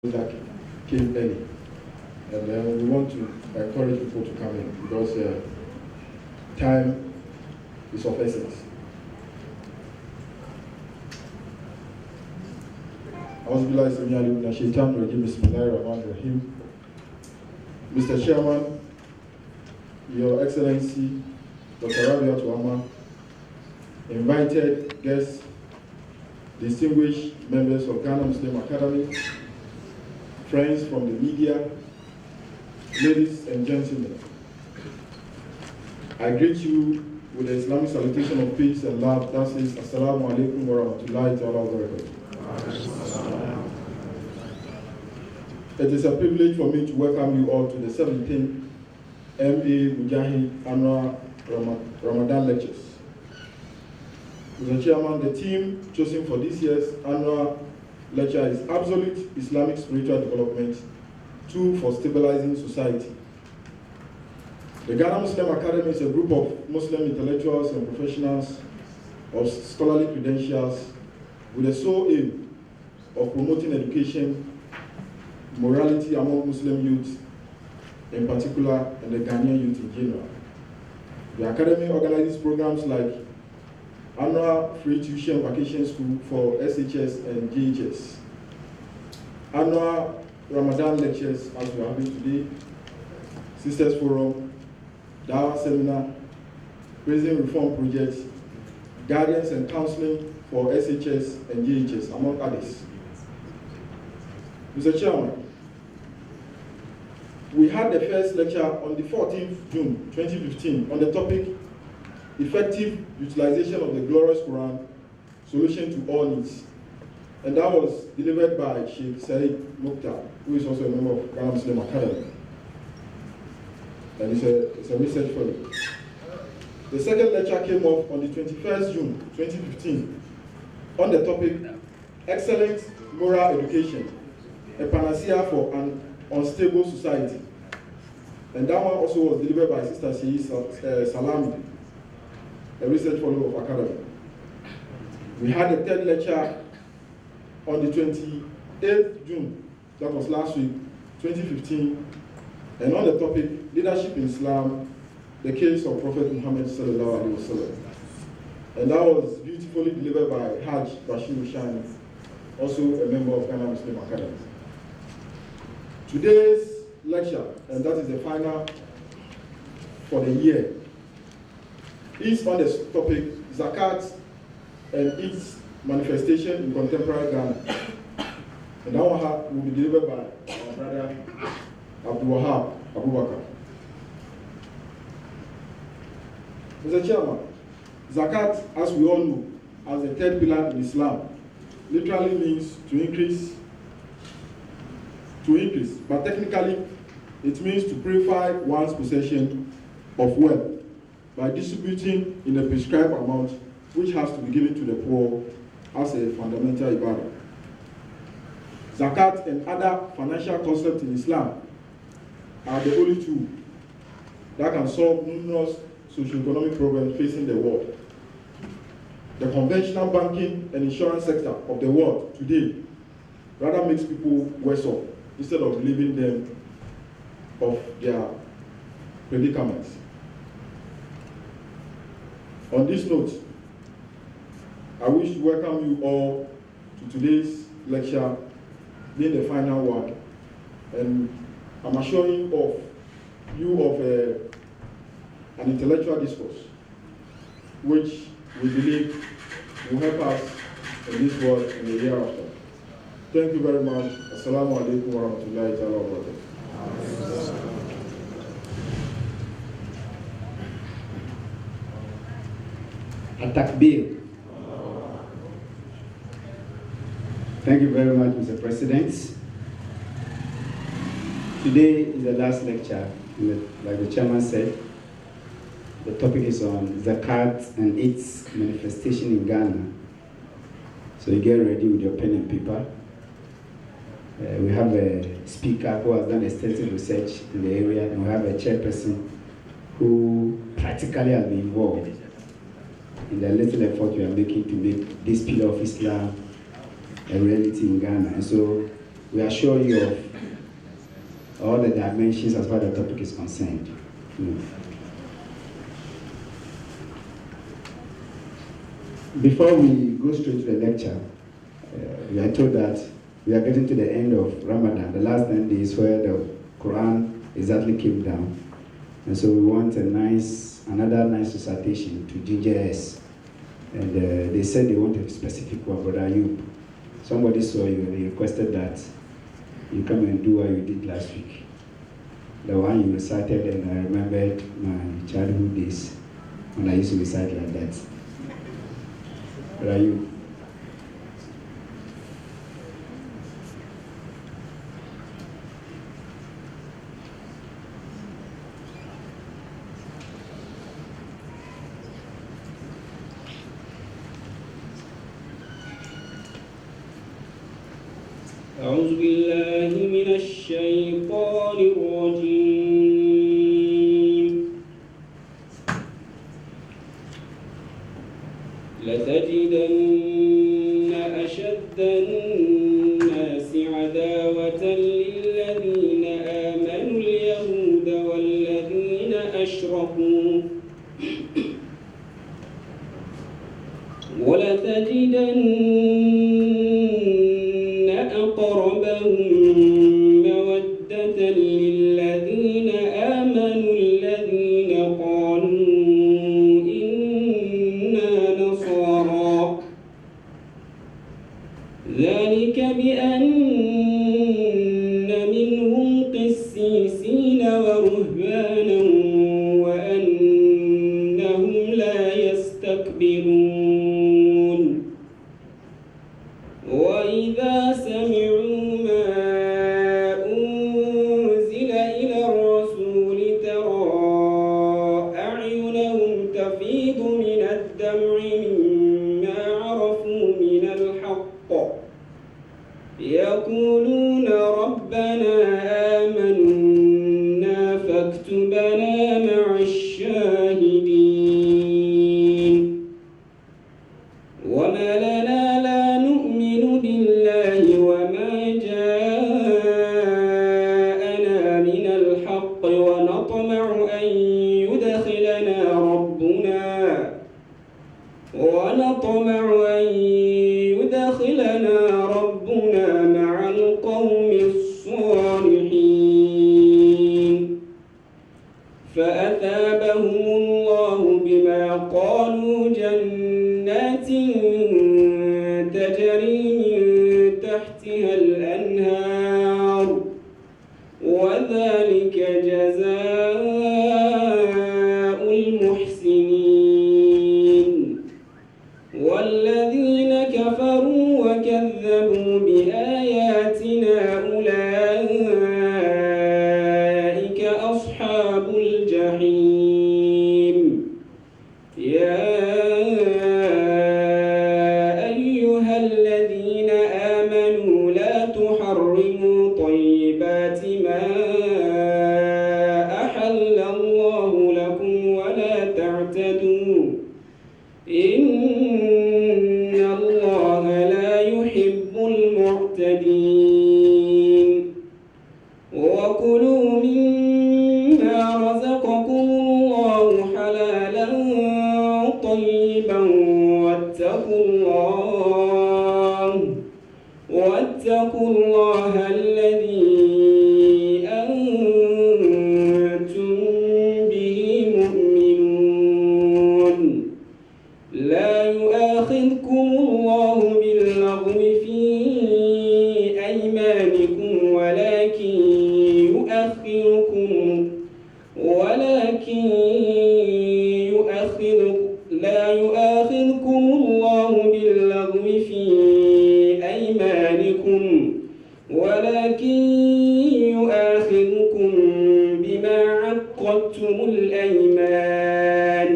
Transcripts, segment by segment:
that came early. And we want to encourage people to come in because time is of essence. Mr. Chairman, Your Excellency, Dr. Rabiat Wama, invited guests, distinguished members of Ghana Muslim Academy, friends from the media, ladies and gentlemen, I greet you with the Islamic salutation of peace and love that says, Assalamu alaikum wa rahmatullahi ta'ala wa barakatuh. It is a privilege for me to welcome you all to the 17th MA Mujahid Annual Ramadan Lectures. Mr. Chairman, the theme chosen for this year's annual lecture is Absolute Islamic Spiritual Development, Tool for Stabilizing Society. The Ghana Muslim Academy is a group of Muslim intellectuals and professionals of scholarly credentials with the sole aim of promoting education, morality among Muslim youth in particular, and the Ghanaian youth in general. The Academy organizes programs like annual free tuition vacation school for SHS and GHS, annual Ramadan lectures as we are having today, Sisters Forum, Dawah Seminar, Prison Reform Project, guidance and counseling for SHS and GHS, among others. Mr. Chairman, we had the first lecture on the 14th June 2015 on the topic Effective Utilization of the Glorious Quran, Solution to All Needs. And that was delivered by Sheikh Said Mukhtar, who is also a member of Ghana Muslim Academy. And it's a research fellow. The second lecture came off on the 21st June 2015 on the topic Excellent Moral Education, a panacea for an unstable society. And that one also was delivered by Sister Sheyi Salami, a research fellow of Academy. We had a third lecture on the 28th June, that was last week, 2015, and on the topic Leadership in Islam, the case of Prophet Muhammad sallallahu alaihi wasallam. And that was beautifully delivered by Hajj Bashir Shani, also a member of Ghana Muslim Academy. Today's lecture, and that is the final for the year, is on the topic Zakaat and its manifestation in contemporary Ghana. And that one will be delivered by our brother Abdul-Wahab Abubakar. Mr. Chairman, Zakat, as we all know, as the third pillar in Islam, literally means to increase, but technically it means to purify one's possession of wealth by distributing in a prescribed amount which has to be given to the poor as a fundamental ibadah. Zakat and other financial concepts in Islam are the only two that can solve numerous socio-economic problems facing the world. The conventional banking and insurance sector of the world today rather makes people worse off instead of relieving them of their predicaments. On this note, I wish to welcome you all to today's lecture, being the final one. And I'm assuring you of an intellectual discourse, which we believe will help us in this world and the year after. Thank you very much. Assalamu alaikum wa rahmatullahi ta'ala wa barakatuh. Takbir. Thank you very much, Mr. President. Today is the last lecture, like the chairman said. The topic is on Zakat and its manifestation in Ghana. So you get ready with your pen and paper. We have a speaker who has done extensive research in the area, and we have a chairperson who practically has been involved in the little effort we are making to make this pillar of Islam a reality in Ghana. And so we assure you of all the dimensions as far as the topic is concerned. Before we go straight to the lecture, we are told that we are getting to the end of Ramadan, the last 10 days where the Quran exactly came down. And so we want another nice recitation to ginger us. And they said they want a specific one, Brother Ayub. Somebody saw you and they requested that you come and do what you did last week. The one you recited, and I remembered my childhood days when I used to recite like that. Brother Ayub. أعوذ بالله من الشيطان الرجيم لتجدن أشد الناس عداوة للذين آمنوا اليهود والذين أشركوا ولتجدن أقربهم مودة للذين آمنوا الذين قالوا إنا نصارى ذلك بأن منهم قسيسين ورهبانا وأنهم لا يستكبرون وإذا سمعوا ما أنزل إلى الرسول ترى أعينهم تفيض من الدمع مما عرفوا من الحق يقولون ربنا آمنا فاكتبنا مع الشاهدين وما لنا لا نؤمن بالله وما جاءنا من الحق ونطمع أن يدخلنا ربنا مع القوم الصالحين فأثابهم الله بما قالوا جنات تجري من تحتها الأنهار وذلك جزاء المحسنين والذين كفروا وكذبوا بآياتنا أولئك أصحاب الجحيم يا أيها الذين آمنوا لا تحرموا طيبات ما أحل الله لكم ولا تعتدوا إن الله لا يحب المعتدين وكلوا مما رزقكم الله حلالا طيبا واتقوا الله الذي أنتم به مؤمنون لا يؤاخذكم الله باللغو في أيمانكم ولكن لا يؤاخذكم الله باللغو في أيمانكم ولكن يؤاخذكم بما عقدتم الأيمان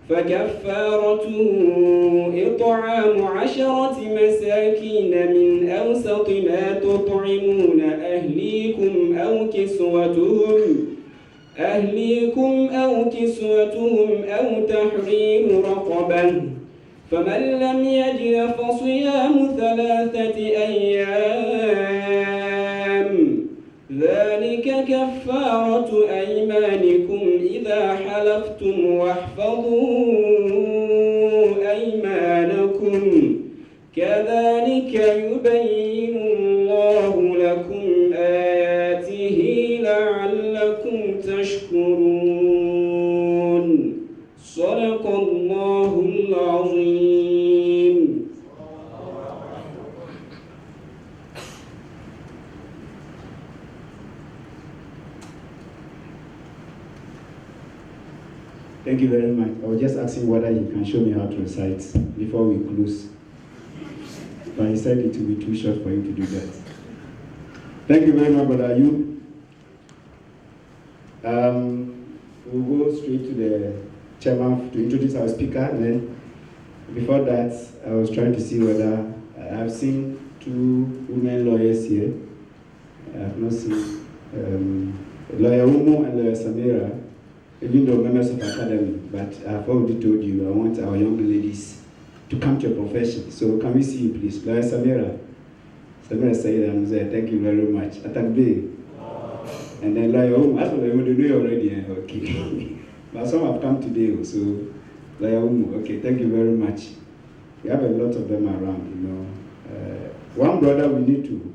فكفارته إطعام 10 مساكين من أوسط ما تطعمون أهليكم أو كسوتهم أو تحرير رقبة فمن لم يجد فصيام 3 أيام ذلك كفارة أيمانكم إذا حلفتم واحفظوا أيمانكم كذلك يبين الله لكم آياته لعلكم تشكرون صدق الله العظيم. Thank you very much. I was just asking whether he can show me how to recite before we close. But he said it will be too short for him to do that. Thank you very much, Brother Ayub. We'll go straight to the chairman to introduce our speaker. And then before that, I was trying to see whether I've seen two women lawyers here. I have not seen Lawyer Umu and Lawyer Samira, even though members of the academy, but I've already told you I want our young ladies to come to your profession. So can we see you, please? Lawyer Samira. Samira Said Hamza, thank you very much. Atakbe. And then Lawyer Umu, that's what I want to do already. Okay. But some have come today, so Lawyer Umu, okay, thank you very much. We have a lot of them around, you know. One brother we need to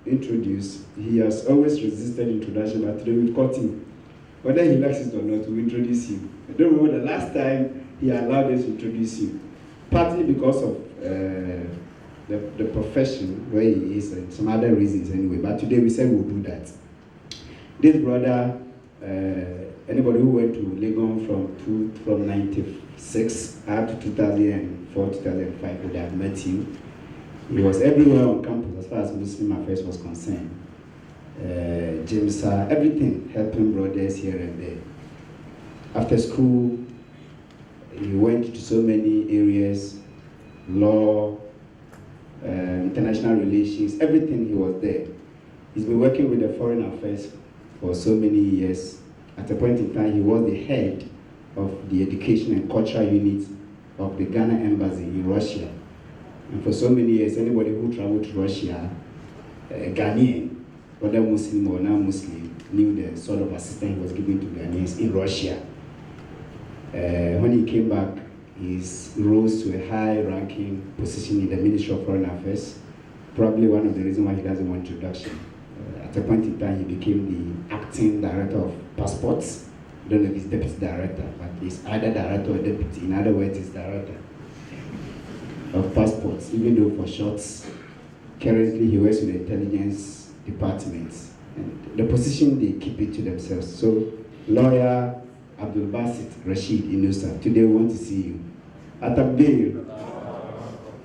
introduce, he has always resisted introduction, but today we've caught him. Whether he likes it or not, we introduce him. I don't remember the last time he allowed us to introduce him, partly because of the profession where he is and some other reasons anyway, but today we said we'll do that. This brother, anybody who went to Legon from 96 up to 2004, 2005 would have met him. He was everywhere on campus as far as Muslim affairs was concerned. James, everything, helping brothers here and there. After school, he went to so many areas, law, international relations, everything, he was there. He's been working with the foreign affairs for so many years. At a point in time, he was the head of the education and cultural unit of the Ghana embassy in Russia. And for so many years, anybody who traveled to Russia, Ghanaian, whether Muslim or non-Muslim, knew the sort of assistance he was giving to Ghanaians in Russia. When he came back, he rose to a high-ranking position in the Ministry of Foreign Affairs, probably one of the reasons why he doesn't want introduction. At a point in time, he became the acting director of passports. I don't know if he's deputy director, but he's either director or deputy. In other words, he's director of passports, even though for shorts. Currently, he works with the intelligence department. And the position, they keep it to themselves. So, lawyer Abdul-Razak Rashid Inusa, today we want to see you. Atabir.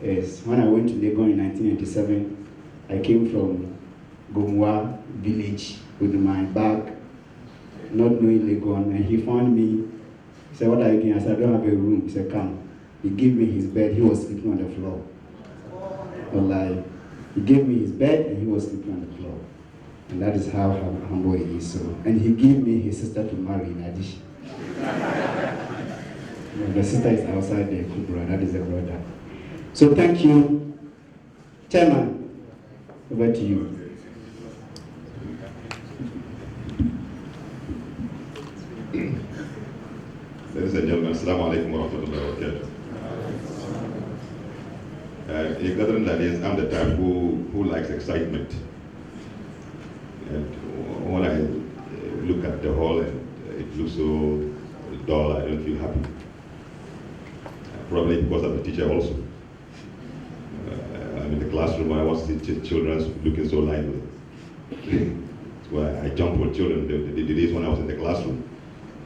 Yes, when I went to Legon in 1997, I came from Gomwa village with my bag, not knowing Legon, and he found me. He said, "What are you doing?" I said, "I don't have a room." He said, "Come." He gave me his bed. He was sleeping on the floor. Wallahi. He gave me his bed and he was sleeping on the floor. And that is how humble he is. So, and he gave me his sister to marry in addition. The sister is outside the Kubra. That is the brother. So thank you. Chairman, over to you. Ladies and gentlemen, assalamu alaikum wa rahmatullahi wa barakatuh. In gathering that is, I'm the type who likes excitement. And when I look at the hall and it looks so dull, I don't feel happy. Probably because I'm a teacher also. I'm in the classroom, I watch the children looking so lively. That's why I jump with children. The days when I was in the classroom,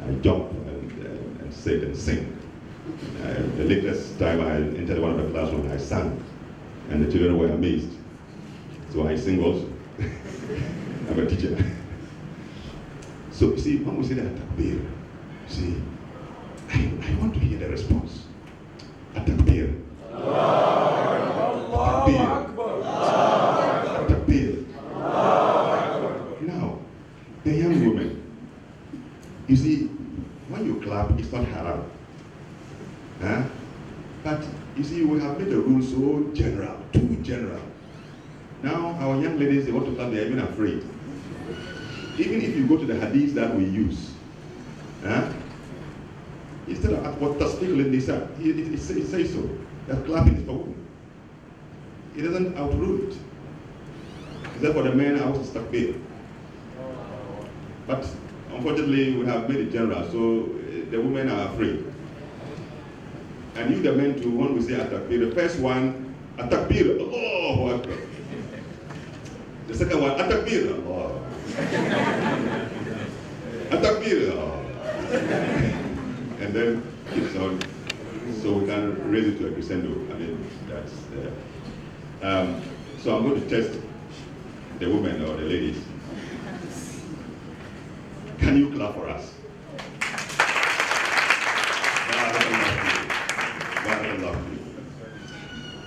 I jump and sit and sing. The latest time I entered one of the classrooms, I sang, and the children were amazed. So I sing also. I'm a teacher. So you see, when we say that takbir, see, I want to hear the response. Takbir. Takbir. Now, the young woman, you see, when you clap, it's not haram. Huh? But you see, we have made the rules so general, too general. Now, our young ladies, they want to clap, they're even afraid. Even if you go to the hadiths that we use, instead of what tasbih lin-nisa, it says so, that clapping is for women. It doesn't outrule it. Is that for the men out is takbir? But unfortunately, we have made it general, so the women are afraid. And you, the men too, when we say at-takbir, the first one, at-takbir, Allahu Akbar. The second one, at-takbir, Allah. At-takbir, Allah. And then keeps on, so we can raise it to a crescendo. I mean, that's, so I'm going to test the women or the ladies. Can you clap for us?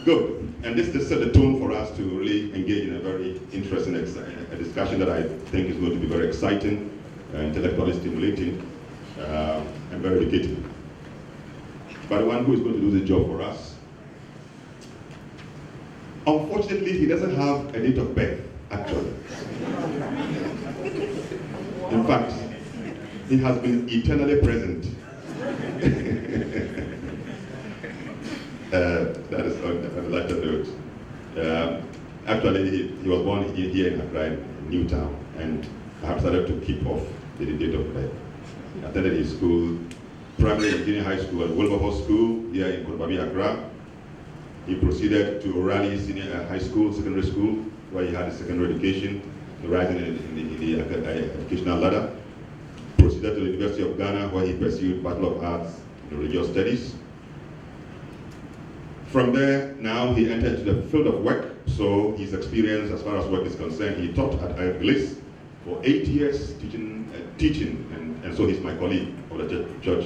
Good. And this set the tone for us to really engage in a very interesting discussion that I think is going to be very exciting, intellectually stimulating, and very educative. But the one who is going to do the job for us, unfortunately, he doesn't have a date of birth, actually. In fact, he has been eternally present. That is on a lighter note. Actually, he was born here in Accra, in Newtown, and I have started to keep off the date of birth. He attended his school, primary and junior high school at Wilberforce School here in Kotobabi, Accra. He proceeded to Raleigh Senior High School, secondary school, where he had his secondary education, rising in the educational ladder. Proceeded to the University of Ghana, where he pursued Bachelor of Arts in Religious Studies. From there, now he entered into the field of work, so his experience as far as work is concerned, he taught at Iblis for 8 years, teaching, and so he's my colleague of the church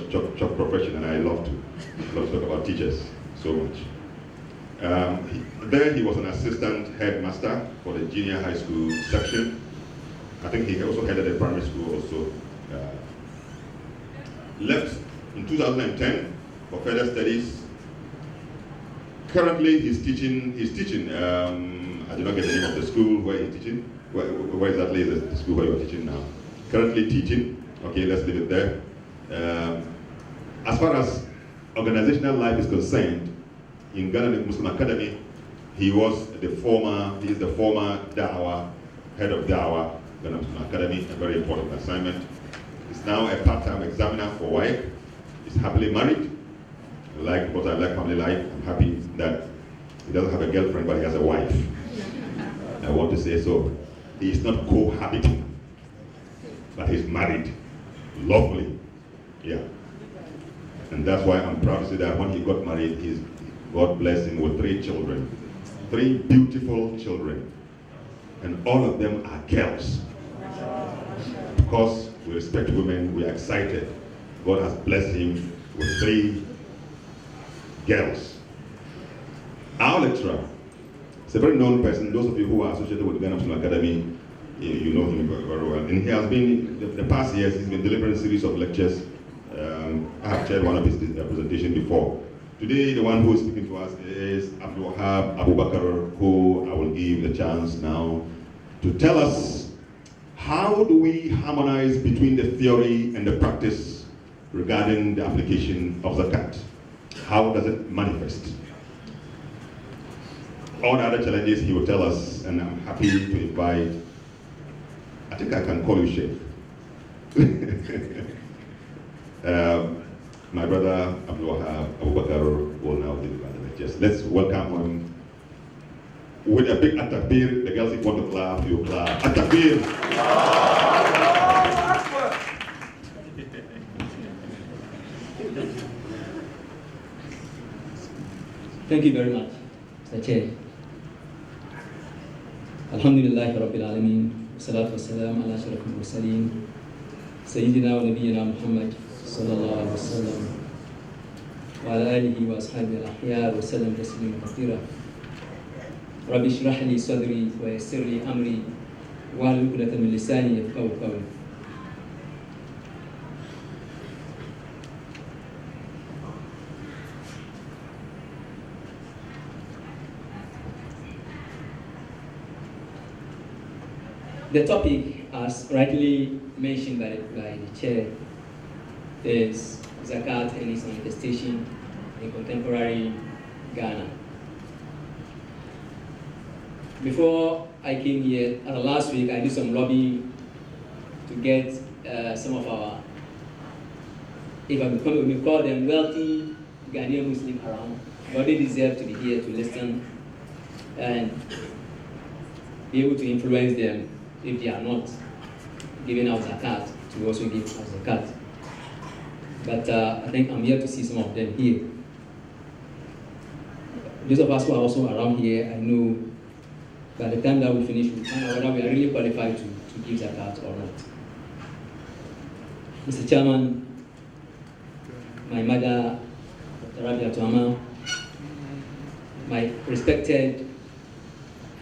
profession, and I love to talk about teachers so much. There he was an assistant headmaster for the junior high school section. I think he also headed the primary school also. Left in 2010 for further studies. Currently he's teaching, I do not get the name of the school where he's teaching. Where exactly is the school where you're teaching now? Currently teaching, okay, let's leave it there. As far as organizational life is concerned, in Ghana Muslim Academy, he is the former Dawah, head of Dawah, Ghana Muslim Academy, a very important assignment. He's now a part-time examiner for WAEC. He's happily married. Because I like family life, I'm happy that he doesn't have a girlfriend, but he has a wife. I want to say so. He is not cohabiting, but he's married, lawfully. Yeah. And that's why I'm proud to say that when he got married, God blessed him with 3 children. 3 beautiful children. And all of them are girls. Because we respect women, we are excited. God has blessed him with 3 girls. Our lecturer is a very known person. Those of you who are associated with the Ghana Muslim Academy, you know him very well. And he has been, the past years, he's been delivering a series of lectures. I have shared one of his presentations before. Today, the one who is speaking to us is Abdul-Wahab Abu Bakr, who I will give the chance now to tell us how do we harmonize between the theory and the practice regarding the application of Zakat. How does it manifest? All the other challenges he will tell us, and I'm happy to invite, I think I can call you Sheikh. My brother Abdul-Wahab Abu Bakr will now deliver the lectures. Let's welcome him with a big at-takbir. The girls, if you want to clap, you clap. At-takbir! Thank you very much, Mr. Chair. Alhamdulillah Rabbil Alameen. Salatu wassalam ala ashrafil mursaleen. Sayyidina wa nabiyyina Muhammad sallallahu alaihi wasallam. Wa ala alihi wa ashabihi al-ahya wa sallam taslima kathira. Rabbi shrah li sadri wa yassir li amri wa hlul 'uqdatan min lisani yafqahu qawli. The topic, as rightly mentioned by the chair, is Zakat and its manifestation in contemporary Ghana. Before I came here, last week, I did some lobbying to get some of our, if we call them wealthy Ghanaian Muslims around, but they deserve to be here to listen and be able to influence them if they are not giving out Zakat, to also give out Zakat. But I think I'm here to see some of them here. Those of us who are also around here, I know by the time that we finish, we'll find out whether we are really qualified to give Zakat or not. Mr. Chairman, my mother, Dr. Rabia Tuama, my respected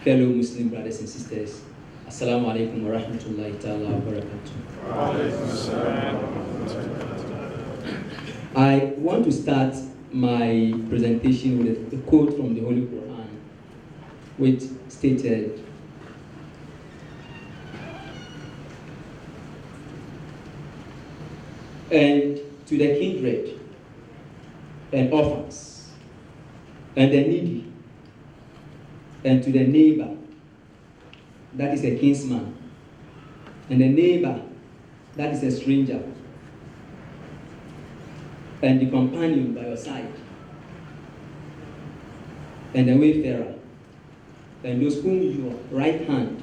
fellow Muslim brothers and sisters, Assalamu alaikum wa rahmatullahi ta'ala wa barakatuh. I want to start my presentation with a quote from the Holy Quran, which stated, "And to the kindred and orphans and the needy and to the neighbor, that is a kinsman, and the neighbor, that is a stranger, and the companion by your side, and the wayfarer, and those whom your right hand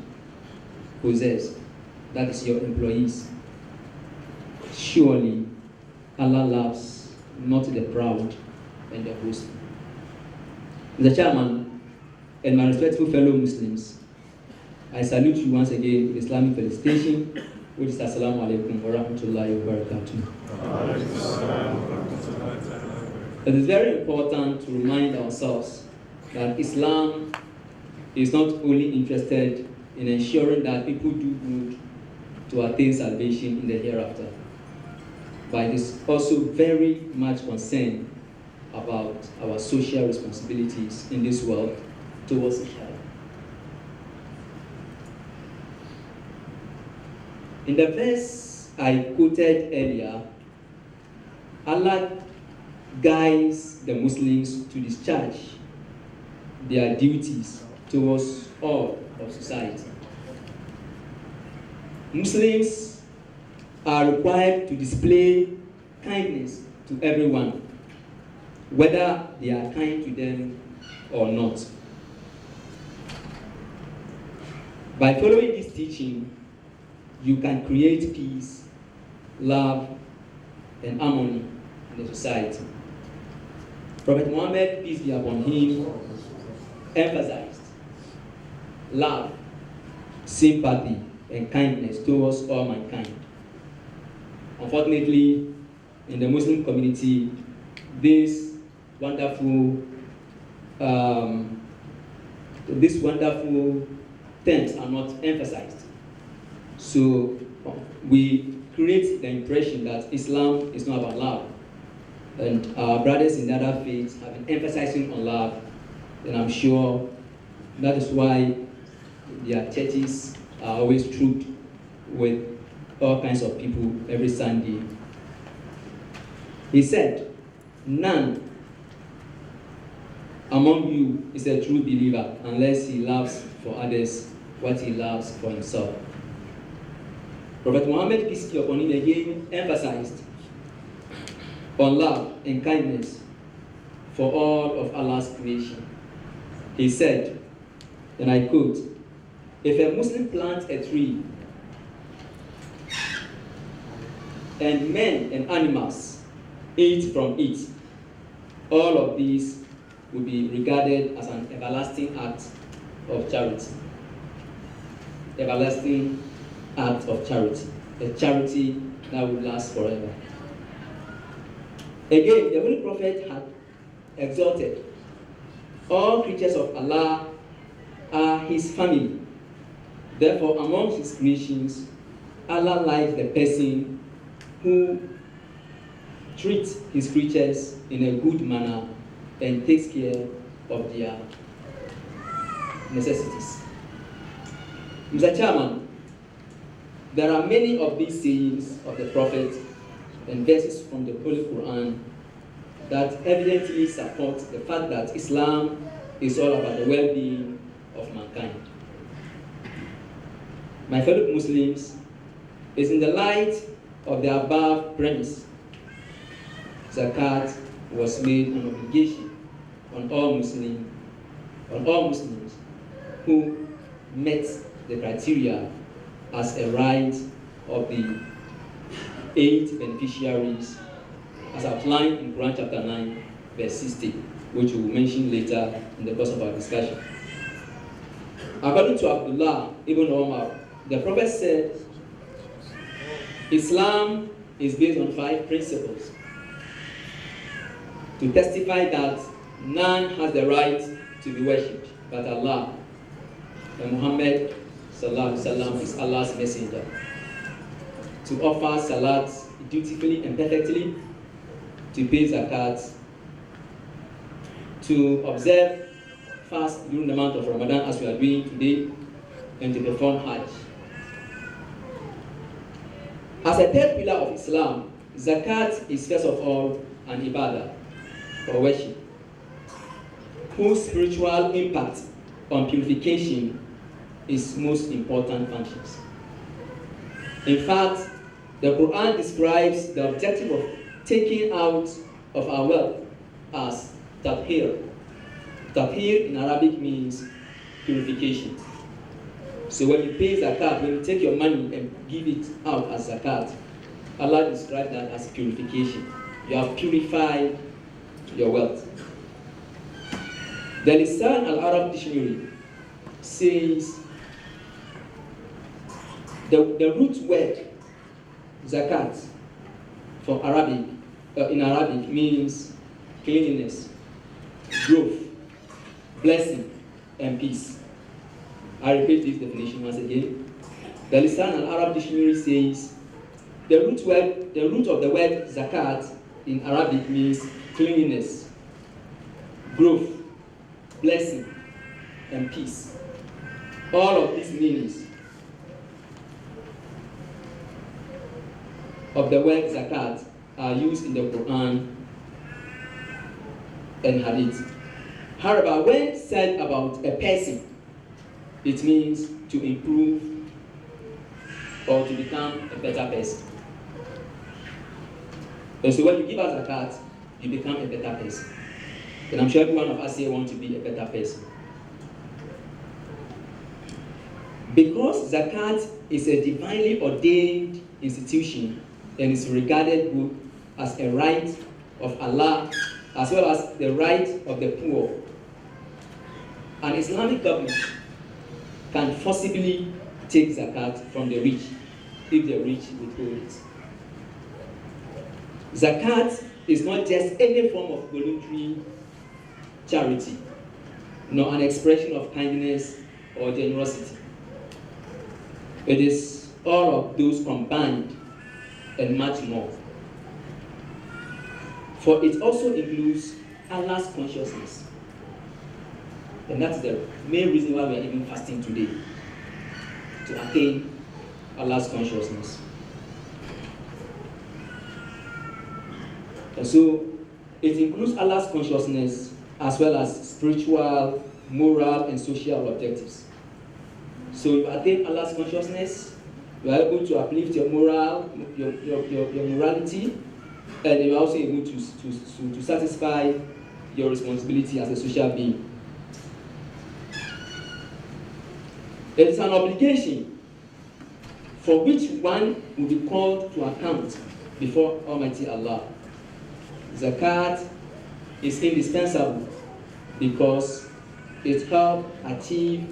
possess, that is your employees. Surely Allah loves not the proud and the boastful." Mr. Chairman, and my respectful fellow Muslims, I salute you once again with Islamic felicitation, which is Assalamu alaikum wa rahmatullahi wa barakatuh. It is very important to remind ourselves that Islam is not only interested in ensuring that people do good to attain salvation in the hereafter, but it is also very much concerned about our social responsibilities in this world towards each other. In the verse I quoted earlier, Allah guides the Muslims to discharge their duties towards all of society. Muslims are required to display kindness to everyone, whether they are kind to them or not. By following this teaching, you can create peace, love, and harmony in the society. Prophet Muhammad, peace be upon him, emphasized love, sympathy, and kindness towards all mankind. Unfortunately, in the Muslim community, these wonderful terms are not emphasized. So we create the impression that Islam is not about love. And our brothers in the other faiths have been emphasizing on love, and I'm sure that is why their churches are always trooped with all kinds of people every Sunday. He said, "None among you is a true believer unless he loves for others what he loves for himself." Prophet Muhammad, peace be upon him, again emphasized on love and kindness for all of Allah's creation. He said, and I quote, "If a Muslim plants a tree and men and animals eat from it, all of these will be regarded as an everlasting act of charity." Everlasting act of charity, a charity that will last forever. Again, the Holy Prophet had exalted, all creatures of Allah are his family. Therefore, among his creations, Allah likes the person who treats his creatures in a good manner and takes care of their necessities. Mr. Chairman, There are many of these sayings of the Prophet and verses from the Holy Quran that evidently support the fact that Islam is all about the well-being of mankind. My fellow Muslims, it's in the light of the above premise, Zakat was made an obligation on all Muslims who met the criteria as a right of the 8 beneficiaries as outlined in Quran chapter 9 verse 60, which we will mention later in the course of our discussion. According to Abdullah ibn Umar, the Prophet said, Islam is based on 5 principles to testify that none has the right to be worshipped but Allah, and Muhammad sallallahu alaihi wasallam is Allah's messenger. To offer salat dutifully and perfectly, to pay zakat, to observe fast during the month of Ramadan as we are doing today, and to perform Hajj. As a third pillar of Islam, zakat is first of all an ibadah, or worship, whose spiritual impact on purification is most important functions. In fact, the Quran describes the objective of taking out of our wealth as tathir. Tathir in Arabic means purification. So when you pay zakat, when you take your money and give it out as zakat, Allah describes that as purification. You have purified your wealth. The Lisan al-Arab dictionary says the root word zakat from Arabic, in Arabic means cleanliness, growth, blessing, and peace. I repeat this definition once again. The Lisan al-Arab dictionary says the root of the word zakat in Arabic means cleanliness, growth, blessing, and peace. All of these meanings of the word zakat are used in the Quran and Hadith. However, when said about a person, it means to improve or to become a better person. And so when you give out zakat, you become a better person. And I'm sure every one of us here wants to be a better person. Because zakat is a divinely ordained institution and is regarded both as a right of Allah as well as the right of the poor, an Islamic government can forcibly take zakat from the rich if the rich withhold it. Zakat is not just any form of voluntary charity, nor an expression of kindness or generosity. It is all of those combined and much more. For it also includes Allah's consciousness. And that's the main reason why we are even fasting today, to attain Allah's consciousness. And so it includes Allah's consciousness as well as spiritual, moral, and social objectives. So if you attain Allah's consciousness, you are able to uplift your moral, your morality, and you are also able to satisfy your responsibility as a social being. It is an obligation for which one will be called to account before Almighty Allah. Zakat is indispensable because it helps achieve